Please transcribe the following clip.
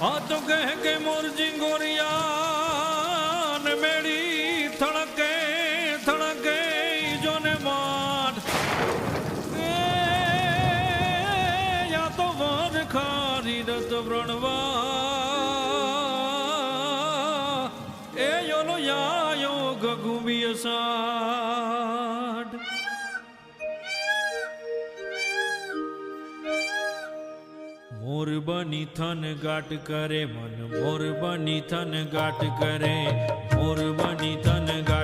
આ તો કહે કે મોર જીંગોરિયા ને મેળી થળકે થળકે જોને માઠ યા તો વન ખારી રત વ્રણવા એ યોલો યાયો ગગુમિય સાઠ મોર બની થન ગાટ કરે મન મોર બની થન ગાટ કરે મોર બની થન ગાટ